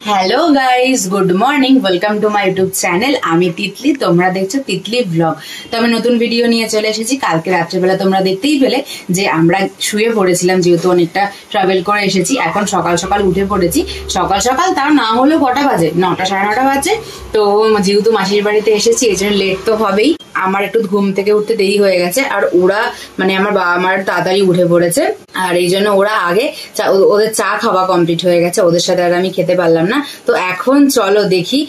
Hello guys, good morning, welcome to my YouTube channel. আমি তিতলি, তোমরা দেখছো তিতলি ব্লগ। তো আমি নতুন ভিডিও নিয়ে চলে এসেছি। কালকে রাত্রেবেলা তোমরা দেখতেই পেলে যে আমরা শুয়ে পড়েছিলাম, যেহেতু অনেকটা ট্রাভেল করে এসেছি। এখন সকাল সকাল উঠে পড়েছি। সকাল সকাল তাও না হলেও কটা বাজে, 9টা সাড়ে 9টা বাজে। তো যেহেতু মাসির বাড়িতে এসেছি, এই জন্য লেট তো হবেই। আমার একটু ঘুম থেকে উঠতে দেরি হয়ে গেছে, আর ওরা মানে আমার বাবা মার তাড়াতাড়ি উঠে পড়েছে, আর এই জন্য ওরা আগে ওদের চা খাওয়া কমপ্লিট হয়ে গেছে। ওদের সাথে আর আমি খেতে পারলাম না। তো এখন চলো দেখি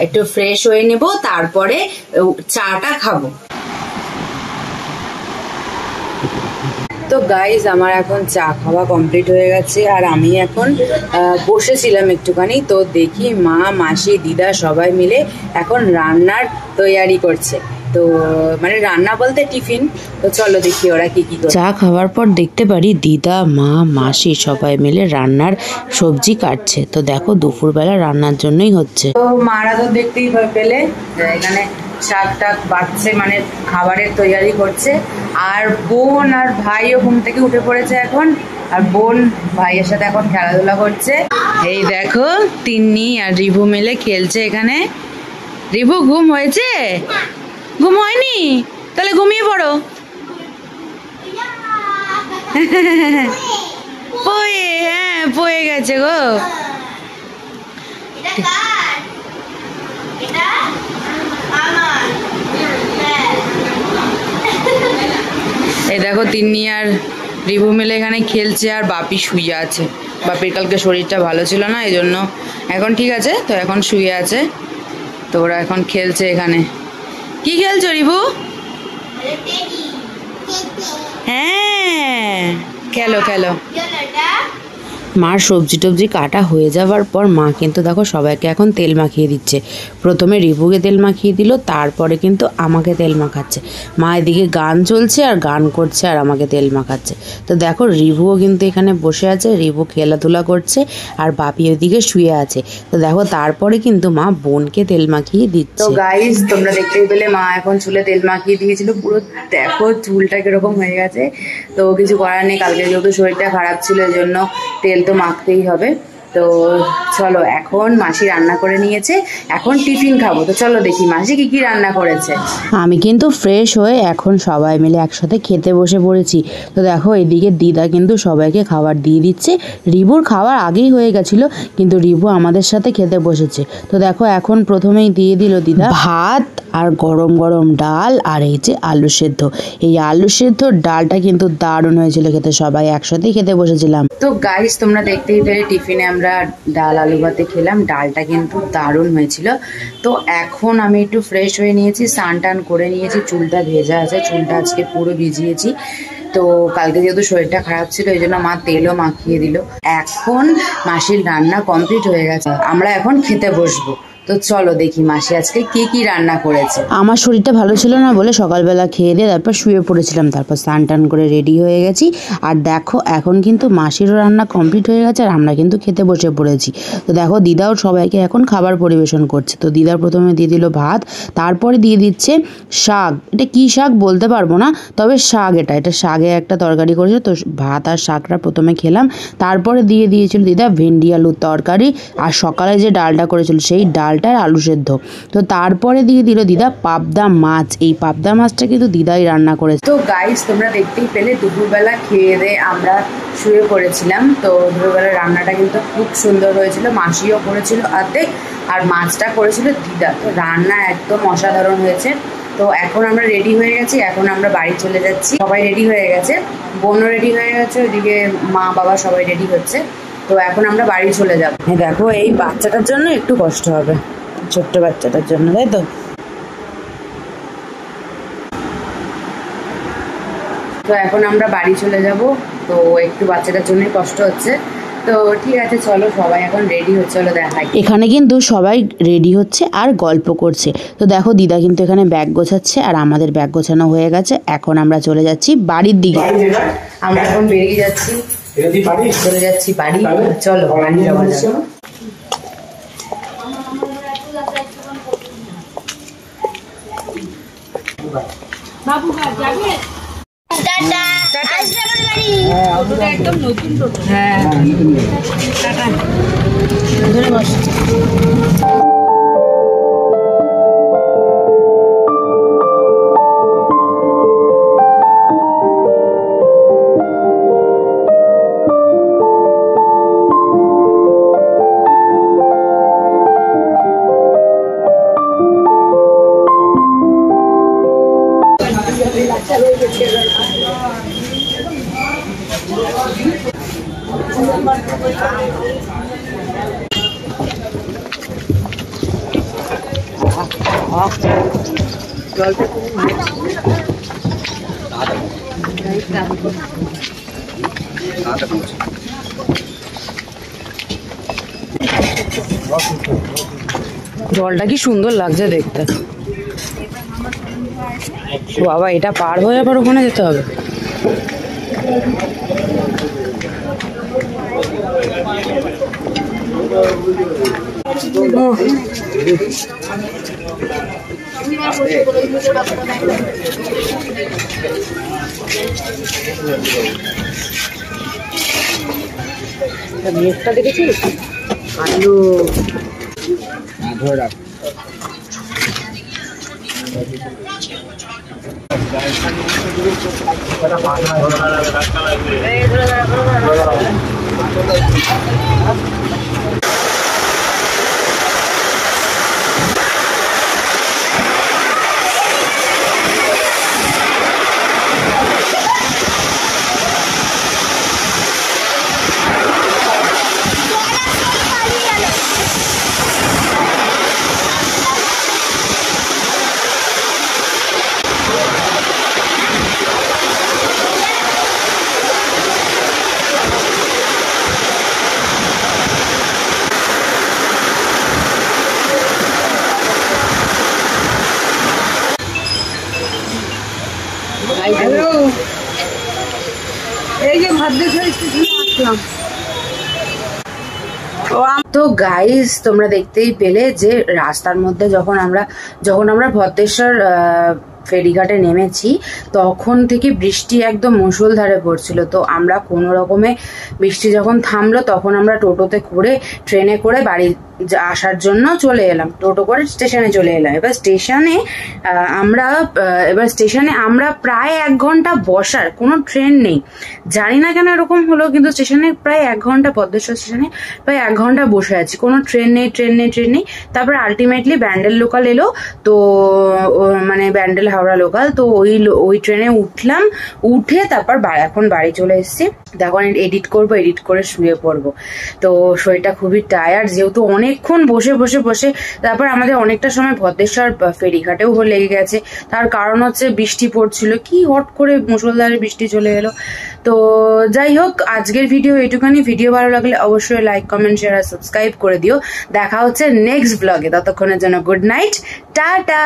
একটু ফ্রেশ হয়ে নেব, তারপরে চাটা খাবো। তো গাইজ, আমার এখন চা খাওয়া কমপ্লিট হয়ে গেছে, আর আমি এখন বসেছিলাম একটুখানি। তো দেখি মা, মাসি, দিদা সবাই মিলে এখন রান্নার তৈয়ারি করছে। তো মানে রান্না বলতে টিফিন। তো চলো দেখি ওরা কি কি করে। চা খাওয়ার পর দেখতে পারি দিদা, মা, মাসি সবাই মিলে রান্নার সবজি কাটছে। তো দেখো দুপুরবেলা রান্নার জন্যই হচ্ছে। তো মারা তো দেখতেই পেলে এখানে শাক টাক বাড়ছে, মানে খাবারের তৈয়ারি করছে। আর বোন আর ভাইও ঘুম থেকে উঠে পড়েছে এখন, আর বোন ভাইয়ের সাথে এখন খেলাধুলা করছে। এই দেখো তিন্নি আর রিভু মিলে খেলছে এখানে। রিভু ঘুম হয়েছে? ঘুম হয়নি? তাহলে ঘুমিয়ে পড়ো। পয়ে গেছে গো। এই দেখো তিন্নি আর রিভু মিলে এখানে খেলছে, আর বাপি শুয়ে আছে। বাপির কালকে শরীরটা ভালো ছিল না, এই জন্য এখন ঠিক আছে। তো এখন শুয়ে আছে। তো ওরা এখন খেলছে এখানে। কি খেলছো রিভু? হ্যাঁ, খেলো খেলো। মার সবজি টবজি কাটা হয়ে যাওয়ার পর মা কিন্তু দেখো সবাইকে এখন তেল মাখিয়ে দিচ্ছে। প্রথমে রিভুকে তেল মাখিয়ে দিল, তারপরে কিন্তু আমাকে তেল মাখাচ্ছে। মা এদিকে গান চলছে আর গান করছে, আর আমাকে তেল মাখাচ্ছে। তো দেখো রিভুও কিন্তু এখানে বসে আছে, রিভু খেলাধুলা করছে, আর বাপি ওইদিকে শুয়ে আছে। তো দেখো তারপরে কিন্তু মা বোনকে তেল মাখিয়ে দিচ্ছে। তো গাইস, তোমরা দেখতেই পেলে মা এখন চুলে তেল মাখিয়ে দিয়েছিল। পুরো দেখো চুলটা কিরকম হয়ে গেছে। তো কিছু করার নেই, কালকে যেহেতু শরীরটা খারাপ ছিল, এই জন্য তেল তো মাখতেই হবে। তো চলো, এখন মাসি রান্না করে নিয়েছে, এখন টিফিন খাবো। তো চলো দেখি মাসি কি কি রান্না করেছে। আমি কিন্তু ফ্রেশ হয়ে এখন সবাই মিলে একসাথে খেতে বসে পড়েছি। তো দেখো এদিকে দিদা কিন্তু সবাইকে খাবার দিয়ে দিচ্ছে। রিভুর খাবার আগেই হয়ে গেছিল, কিন্তু রিভু আমাদের সাথে খেতে বসেছে। তো দেখো এখন প্রথমেই দিয়ে দিল দিদা ভাত, আর গরম গরম ডাল, আর এই যে আলু সেদ্ধ। এই আলু সেদ্ধ ডালটা কিন্তু দারুণ হয়েছিল খেতে, সবাই একসাথেই খেতে বসেছিলাম। তো গাইস, তোমরা দেখতেই পেলে টিফিনে আমরা ডাল আলু ভাতে খেলাম। ডালটা কিন্তু দারুণ হয়েছিল। তো এখন আমি একটু ফ্রেশ হয়ে নিয়েছি, স্নান টান করে নিয়েছি, চুলটা ভেজা আছে, চুলটা আজকে পুরো ভিজিয়েছি। তো কালকে যেহেতু শরীরটা খারাপ ছিল, এই জন্য মা তেলও মাখিয়ে দিল। এখন মাসির রান্না কমপ্লিট হয়ে গেছে, আমরা এখন খেতে বসবো। তো চলো দেখি মাসি আজকে কি কি রান্না করেছে। আমার শরীরটা ভালো ছিল না বলে সকালবেলা খেয়ে দিয়ে তারপর শুয়ে পড়েছিলাম, তারপর স্নান টান করে রেডি হয়ে গেছি। আর দেখো এখন কিন্তু মাসিরও রান্না কমপ্লিট হয়ে গেছে, আর আমরা কিন্তু খেতে বসে পড়েছি। তো দেখো দিদাও সবাইকে এখন খাবার পরিবেশন করছে। তো দিদা প্রথমে দিয়ে দিল ভাত, তারপরে দিয়ে দিচ্ছে শাক। এটা কি শাক বলতে পারবো না, তবে শাক, এটা শাকে একটা তরকারি করেছে। তো ভাত আর শাকটা প্রথমে খেলাম, তারপরে দিয়ে দিয়েছিল দিদা ভেন্ডি আলুর তরকারি, আর সকালে যে ডালটা করেছিল সেই ডাল আলু সেদ্ধ। তো তারপরে দিয়ে দিল দিদা পাবদা মাছ। এই পাবদা মাছটা কিন্তু দিদাই রান্না করেছে। তো গাইস, তোমরা দেখতেই পেলে দুপুরবেলা খেয়ে দিয়ে আমরা শুয়ে পড়েছিলাম। তো দুপুরবেলা রান্নাটা কিন্তু খুব সুন্দর হয়েছিল, মাসিও করেছিল অর্ধেক, আর মাছটা করেছিল দিদা। তো রান্না একদম অসাধারণ হয়েছে। তো এখন আমরা রেডি হয়ে গেছি, এখন আমরা বাড়ি চলে যাচ্ছি। সবাই রেডি হয়ে গেছে, বোনও রেডি হয়ে গেছে, ওইদিকে মা বাবা সবাই রেডি হচ্ছে। তো এখন আমরা বাড়ি চলে যাব। দেখো এই বাচ্চাটার জন্য একটু কষ্ট হবে, ছোট্ট বাচ্চাটার জন্য, তাই তো। তো এখন আমরা বাড়ি চলে যাব। তো একটু বাচ্চাটার জন্য কষ্ট হচ্ছে। তো ঠিক আছে, চলো সবাই এখন রেডি হচ্ছে, চলো দেখাই। এখানে কিন্তু সবাই রেডি হচ্ছে আর গল্প করছে। তো দেখো দিদা কিন্তু এখানে ব্যাগ গোছাচ্ছে, আর আমাদের ব্যাগ গোছানো হয়ে গেছে। এখন আমরা চলে যাচ্ছি বাড়ির দিকে। আমরা এখন বেরিয়ে যাচ্ছি, চলে যাচ্ছি বাড়ি। চলো বাড়ি যাওয়া যাক। বাবু যাবে টাটা টাটা। একদম নতুন টোটো। হ্যাঁ ধরে বস। জলটা কি সুন্দর লাগছে দেখতে। বাবা এটা পার হয়ে আবার ওখানে যেতে হবে। মেঘটা দেখেছিস? আলু ধরে রাখ। তো গাইস তোমরা দেখতেই পেলে যে রাস্তার মধ্যে যখন আমরা ভদ্রেশ্বর ফেরিঘাটে নেমেছি তখন থেকে বৃষ্টি একদম মুষলধারে পড়ছিল। তো আমরা কোনো রকমে বৃষ্টি যখন থামলো তখন আমরা টোটোতে করে ট্রেনে করে বাড়ি আসার জন্য চলে এলাম, টোটো করে স্টেশনে চলে এলাম। এবার স্টেশনে আমরা প্রায় 1 ঘন্টা বসার, কোনো ট্রেন নেই, জানি না কেন এরকম হলো, কিন্তু স্টেশনে প্রায় 1 ঘন্টা, ভদ্রেশ্বর স্টেশনে প্রায় 1 ঘন্টা বসে আছি, কোনো ট্রেন নেই। তারপর আলটিমেটলি ব্যান্ডেল লোকাল এলো, তো মানে ব্যান্ডেল হাওড়া লোকাল, তো ওই ট্রেনে উঠলাম, উঠে তারপর এখন বাড়ি চলে এসেছি। এখন এডিট করে শুয়ে পড়বো। তো শরীরটা খুবই টায়ার্ড, যেহেতু অনেকক্ষণ বসে তারপর আমাদের অনেকটা সময় ভদ্রেশ্বর ফেরিঘাটেও লেগে গেছে। তার কারণ হচ্ছে বৃষ্টি পড়ছিল, কি হট করে মুষলধারে বৃষ্টি চলে এলো। তো যাই হোক, আজকের ভিডিও এইটুখানি। ভিডিও ভালো লাগলে অবশ্যই লাইক, কমেন্ট, শেয়ার আর সাবস্ক্রাইব করে দিও। দেখা হচ্ছে নেক্সট ব্লগে, ততক্ষণের জন্য গুড নাইট, টাটা।